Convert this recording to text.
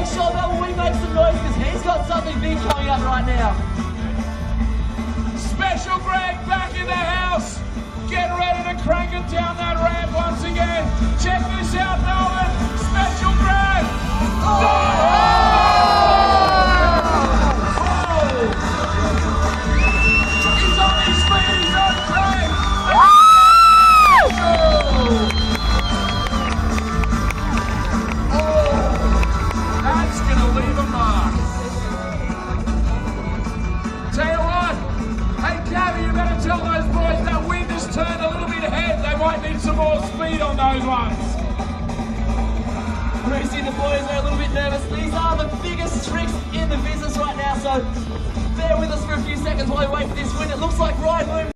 Make sure that we make some noise because he's got something big coming up right now. Special Greg back in the house. Get ready to crank it down that ramp once again. Check this out, Melbourne. Special Greg. He's on his feet. He's on Greg. That's going to leave a mark. Tell you what, hey Gabby, you better tell those boys that wind has turned a little bit ahead. They might need some more speed on those ones. Brucey and the boys are a little bit nervous. These are the biggest tricks in the business right now, so bear with us for a few seconds while we wait for this wind. It looks like Ryan Williams